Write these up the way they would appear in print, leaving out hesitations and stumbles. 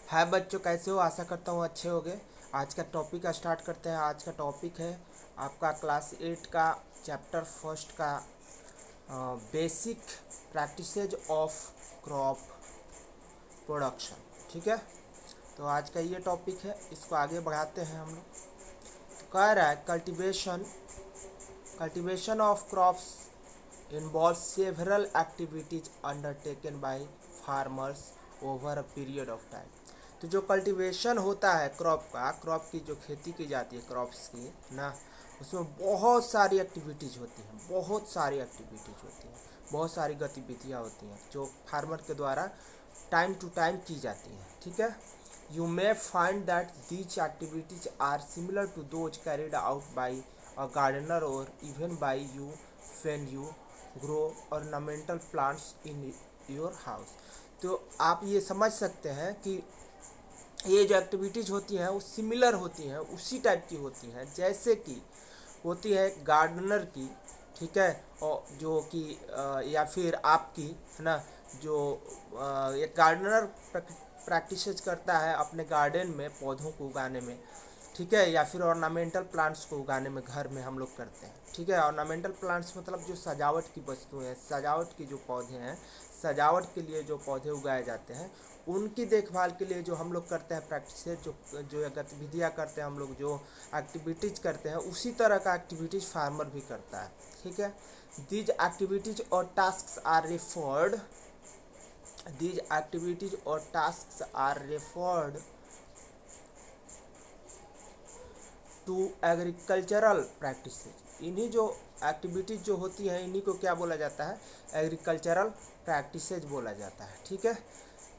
हाय बच्चों, कैसे हो? आशा करता हूँ अच्छे होगे। आज का टॉपिक स्टार्ट करते हैं। आज का टॉपिक है आपका क्लास 8 का चैप्टर फर्स्ट का basic practices of crop production. ठीक है, तो आज का ये टॉपिक है, इसको आगे बढ़ाते हैं हम लोग। तो कह रहा है cultivation of crops involves several activities undertaken by farmers over a period of time। तो जो कल्टीवेशन होता है क्रॉप की जो खेती की जाती है क्रॉप्स की ना, उसमें बहुत सारी गतिविधियाँ होती हैं जो फार्मर के द्वारा टाइम टू टाइम की जाती हैं। ठीक है, you may find that these activities are similar to those carried out by a gardener और even by you when you grow ornamental plants in your house। तो आप ये समझ सकते हैं कि ये जो एक्टिविटीज़ होती हैं वो सिमिलर होती हैं, उसी टाइप की होती हैं जैसे कि होती है गार्डनर की। ठीक है, और जो कि या फिर आपकी है ना, जो एक गार्डनर प्रैक्टिसेस करता है अपने गार्डन में पौधों को उगाने में। ठीक है, या फिर ऑर्नामेंटल प्लांट्स को उगाने में घर में हम लोग करते हैं। ठीक है, ऑर्नामेंटल प्लांट्स मतलब जो सजावट की वस्तुएं हैं, सजावट की जो पौधे हैं, सजावट के लिए जो पौधे उगाए जाते हैं, उनकी देखभाल के लिए जो हम लोग करते हैं प्रैक्टिस, जो गतिविधियाँ करते हैं हम लोग, जो एक्टिविटीज़ करते हैं, उसी तरह का एक्टिविटीज़ फार्मर भी करता है। ठीक है, दीज एक्टिविटीज और task are referred to agricultural practices. इन्हीं जो एक्टिविटीज़ जो होती हैं, इन्हीं को क्या बोला जाता है? एग्रीकल्चरल प्रैक्टिसेज बोला जाता है। ठीक है,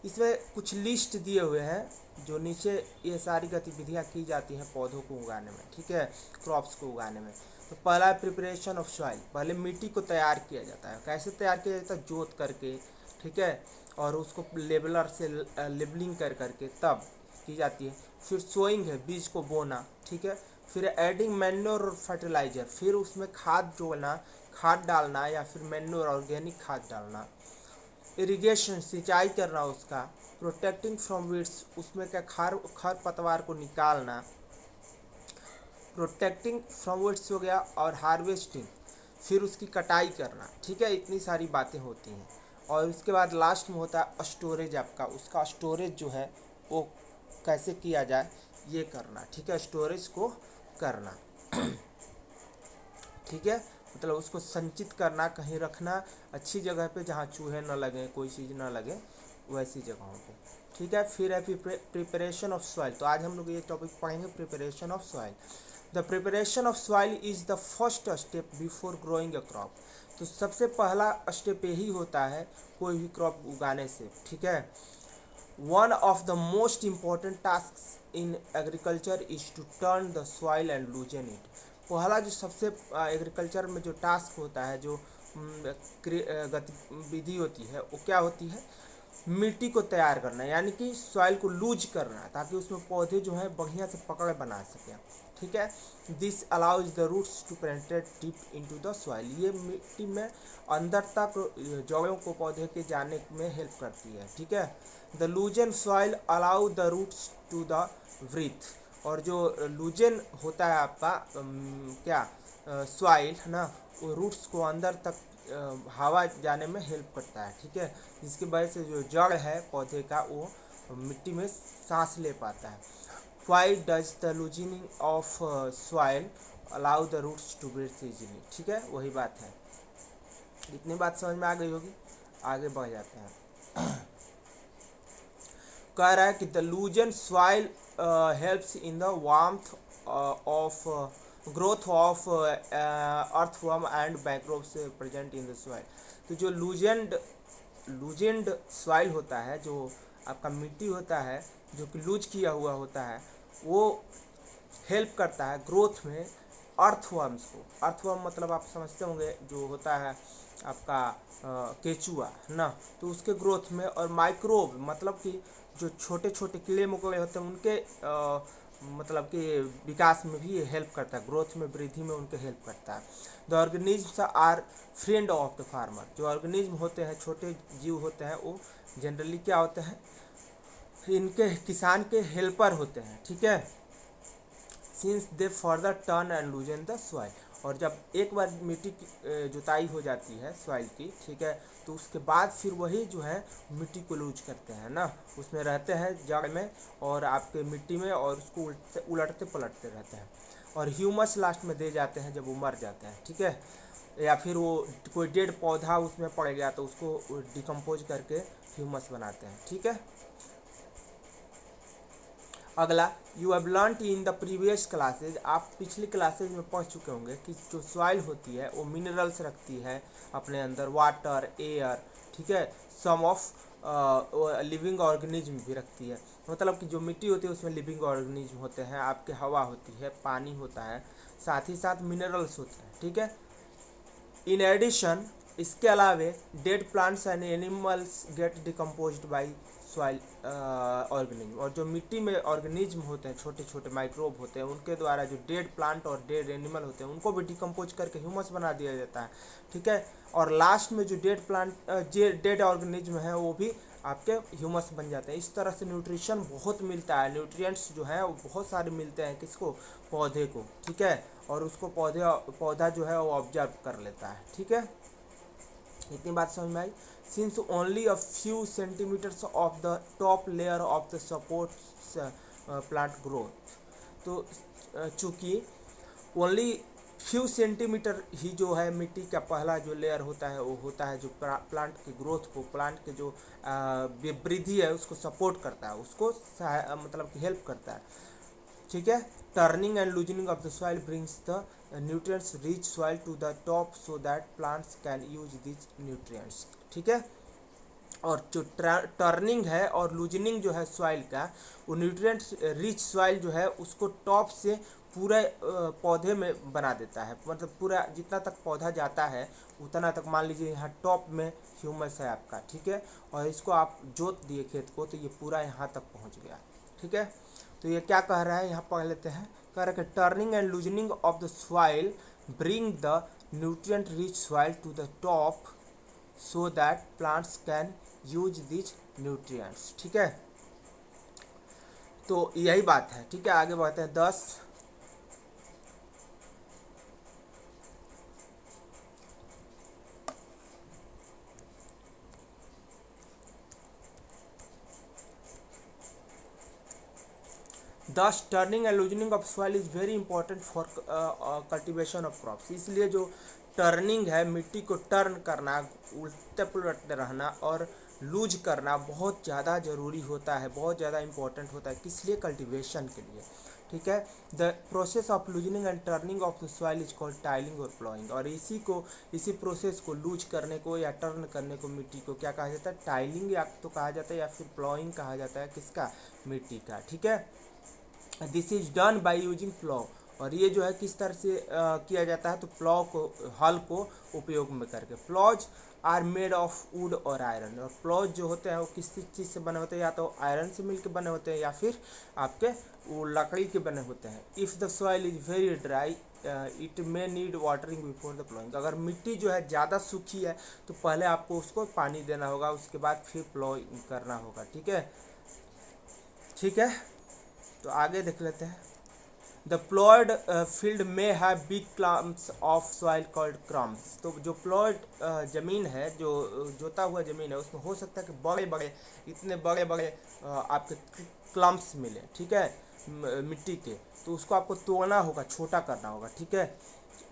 इसमें कुछ लिस्ट दिए हुए हैं जो नीचे ये सारी गतिविधियाँ की जाती हैं पौधों को उगाने में। ठीक है, क्रॉप्स को उगाने में। तो पहला है प्रिपरेशन ऑफ सॉइल। पहले मिट्टी को तैयार किया जाता है। कैसे तैयार किया जाता है? जोत करके। ठीक है, और उसको लेबलर से लेबलिंग कर करके तब की जाती है। फिर सोइंग है, बीज को बोना। ठीक है, फिर एडिंग मैन्योर और फर्टिलाइजर, फिर उसमें खाद डालना या फिर मैन्योर ऑर्गेनिक खाद डालना। इरिगेशन, सिंचाई करना उसका। प्रोटेक्टिंग फ्रॉम वीड्स, उसमें क्या खर पतवार को निकालना। प्रोटेक्टिंग फ्रॉम वीड्स हो गया। और हार्वेस्टिंग, फिर उसकी कटाई करना। ठीक है, इतनी सारी बातें होती हैं। और उसके बाद लास्ट में होता है स्टोरेज। आपका उसका स्टोरेज जो है वो कैसे किया जाए ये करना। ठीक है, स्टोरेज को करना। ठीक है, मतलब उसको संचित करना, कहीं रखना अच्छी जगह पे जहाँ चूहे न लगें, कोई चीज़ न लगे, वैसी जगहों पे। ठीक है, फिर है प्रिपरेशन ऑफ सॉइल। तो आज हम लोग ये टॉपिक पढ़ेंगे, preparation of soil. The preparation of soil is the first step before growing a crop. तो सबसे पहला स्टेप यही होता है कोई भी क्रॉप उगाने से। ठीक है, one of the most important task in agriculture is to turn the soil and loosen it. पहला जो सबसे एग्रीकल्चर में जो टास्क होता है, जो गतिविधि होती है, वो क्या होती है? मिट्टी को तैयार करना, यानी कि सॉइल को लूज करना, ताकि उसमें पौधे जो है बढ़िया से पकड़ बना सकें। ठीक है, this allows the roots to penetrate deep into the soil. ये मिट्टी में अंदर तक जड़ों को पौधे के जाने में हेल्प करती है। ठीक है, the loosen soil allow the roots to the breathe. और जो लूजन होता है आपका क्या सॉइल है ना, वो रूट्स को अंदर तक हवा जाने में हेल्प करता है। ठीक है, जिसकी वजह से जो जड़ है पौधे का वो मिट्टी में सांस ले पाता है। Why does the loosening of soil allow the roots to breathe easily. ठीक है, वही बात है। इतनी बात समझ में आ गई होगी, आगे बढ़ जाते हैं। कह रहा है कि the loosen soil helps in the warmth of growth of earthworm and microbes present in the soil. तो जो लूजेंड सॉइल होता है, जो आपका मिट्टी होता है जो कि लूज किया हुआ होता है, वो हेल्प करता है ग्रोथ में अर्थवर्म्स को। अर्थवर्म मतलब आप समझते होंगे, जो होता है आपका केचुआ है ना, तो उसके ग्रोथ में। और माइक्रोब मतलब कि जो छोटे छोटे कीड़े मकोड़े होते हैं, उनके मतलब कि विकास में भी ये हेल्प करता है, ग्रोथ में, वृद्धि में उनके हेल्प करता है। The organism are friend of the farmer. जो ऑर्गेनिज्म होते हैं, छोटे जीव होते हैं, वो जनरली क्या होते हैं? इनके किसान के हेल्पर होते हैं, ठीक है। Since they further turn and लूजन the soil, और जब एक बार मिट्टी की जुताई हो जाती है सॉइल की, ठीक है, तो उसके बाद फिर वही जो है मिट्टी को लूज करते हैं ना, उसमें रहते हैं जड़ में और आपके मिट्टी में, और उसको उलटते पलटते रहते हैं, और ह्यूमस लास्ट में दे जाते हैं जब वो मर जाते हैं, ठीक है। या फिर वो कोई डेड पौधा उसमें पड़ गया तो उसको डिकम्पोज करके ह्यूमस बनाते हैं, ठीक है। अगला, you have learned in the previous classes, आप पिछली क्लासेज में पढ़ चुके होंगे कि जो सॉइल होती है वो मिनरल्स रखती है अपने अंदर, वाटर, एयर, ठीक है, सम ऑफ लिविंग ऑर्गेनिज्म भी रखती है। मतलब कि जो मिट्टी होती है उसमें लिविंग ऑर्गेनिज्म होते हैं, आपके हवा होती है, पानी होता है, साथ ही साथ मिनरल्स होते हैं, ठीक है। इन एडिशन, इसके अलावे dead plants and animals gate decomposed by soil organism, और जो मिट्टी में ऑर्गेनिज्म होते हैं, छोटे छोटे माइक्रोब होते हैं, उनके द्वारा जो डेड प्लांट और डेड एनिमल होते हैं उनको भी डिकम्पोज करके ह्यूमस बना दिया जाता है, ठीक है। और लास्ट में जो डेड प्लांट डेड ऑर्गेनिज्म है वो भी आपके ह्यूमस बन जाते हैं। इस तरह से न्यूट्रिशन बहुत मिलता है, न्यूट्रिएंट्स जो है वो बहुत सारे मिलते हैं किसको, पौधे को, ठीक है, और उसको पौधा जो है वो ऑब्जर्व कर लेता है, ठीक है। इतनी बात समझ में आई। Since only a few centimetres of the top layer of the supports plant growth, तो चूँकि ओनली फ्यू सेंटीमीटर ही जो है मिट्टी का पहला जो लेयर होता है वो होता है जो प्लांट की ग्रोथ को, प्लांट के जो वृद्धि है उसको सपोर्ट करता है, उसको मतलब कि हेल्प करता है, ठीक है। Turning and loosening of the soil brings the nutrients rich soil to the top so that plants can use these nutrients, ठीक है। और जो टर्निंग है और लूजनिंग जो है सॉइल का, वो न्यूट्रिएंट्स रिच सॉइल जो है उसको टॉप से पूरे पौधे में बना देता है, मतलब पूरा जितना तक पौधा जाता है उतना तक, मान लीजिए यहाँ टॉप में ह्यूमस है आपका, ठीक है, और इसको आप जोत दिए खेत को तो ये पूरा यहाँ तक पहुँच गया, ठीक है। तो ये क्या कह रहा है यहाँ पढ़ लेते हैं, कह रहा है कि turning and loosening of the soil bring the nutrient rich soil to the top so that plants can use this nutrients, ठीक है। तो यही बात है, ठीक है। आगे बढ़ते हैं। 10 turning and loosening of soil is very important for cultivation of crops, इसलिए जो टर्निंग है, मिट्टी को टर्न करना, उल्टे पुलटते रहना और लूज करना बहुत ज़्यादा ज़रूरी होता है, बहुत ज़्यादा इंपॉर्टेंट होता है, किस लिए, कल्टीवेशन के लिए, ठीक है। The process of loosening and turning of the soil is called tiling और प्लॉइंग, और इसी प्रोसेस को लूज करने को या टर्न करने को मिट्टी को क्या कहा जाता है, टाइलिंग या तो कहा जाता है या फिर प्लॉइंग कहा जाता है, किसका, मिट्टी का, ठीक है। This is done by using plough, और ये जो है किस तरह से किया जाता है, तो प्लॉ को, हल को उपयोग में करके। Ploughs are made of wood और आयरन, और प्लॉज जो होते हैं वो किस चीज़ से बने होते हैं, या तो आयरन से मिलकर बने होते हैं या फिर आपके वो लकड़ी के बने होते हैं। If the soil is very dry it may need watering before the ploughing, अगर मिट्टी जो है ज़्यादा सूखी है तो पहले आपको उसको पानी देना होगा, उसके बाद फिर प्लॉइंग करना होगा, ठीक है, ठीक है। तो आगे देख लेते हैं। द प्लॉयड फील्ड में have big clumps of soil called crumbs, तो जो प्लॉयड ज़मीन है, जो जोता हुआ ज़मीन है, उसमें हो सकता है कि बड़े बड़े, इतने बड़े बड़े आपके क्लम्प्स मिले, ठीक है, मिट्टी के, तो उसको आपको तोड़ना होगा, छोटा करना होगा, ठीक है।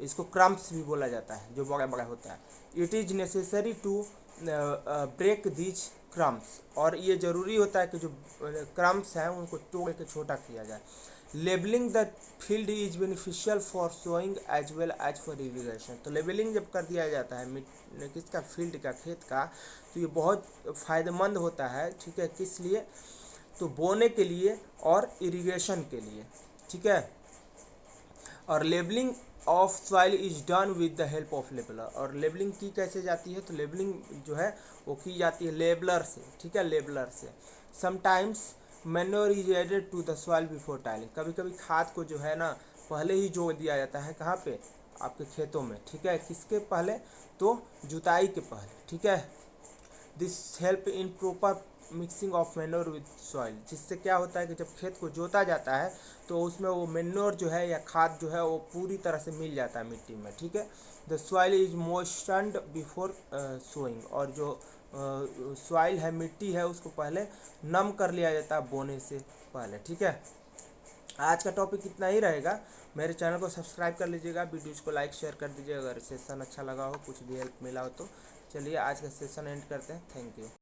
इसको क्रम्प्स भी बोला जाता है, जो बड़ा बड़ा होता है। It is necessary to break these crumbs, और ये ज़रूरी होता है कि जो क्रम्स हैं उनको तोड़ के छोटा किया जाए। Levelling the field is beneficial for sowing as well as for irrigation, तो लेबलिंग जब कर दिया जाता है किसका, फील्ड का, खेत का, तो ये बहुत फ़ायदेमंद होता है, ठीक है, किस लिए, तो बोने के लिए और इरीगेशन के लिए, ठीक है। और labelling of soil is done with the help of labeller, और लेबलिंग की कैसे जाती है, तो लेबलिंग जो है वो की जाती है लेबलर से, ठीक है, लेबलर से। Sometimes manure is added to the soil before tilling, कभी कभी खाद को जो है ना पहले ही जोड़ दिया जाता है, कहाँ पे, आपके खेतों में, ठीक है, किसके पहले, तो जुताई के पहले, ठीक है। This help in proper mixing of manure with soil, जिससे क्या होता है कि जब खेत को जोता जाता है तो उसमें वो मैन्योर जो है या खाद जो है वो पूरी तरह से मिल जाता है मिट्टी में, ठीक है। The soil is moistened before sowing, और जो सॉइल है, मिट्टी है, उसको पहले नम कर लिया जाता है बोने से पहले, ठीक है। आज का टॉपिक इतना ही रहेगा। मेरे चैनल को सब्सक्राइब कर लीजिएगा, वीडियोज़ को लाइक शेयर कर दीजिएगा अगर सेशन अच्छा लगा हो, कुछ भी हेल्प मिला हो तो। चलिए आज का सेशन एंड करते हैं। Thank you.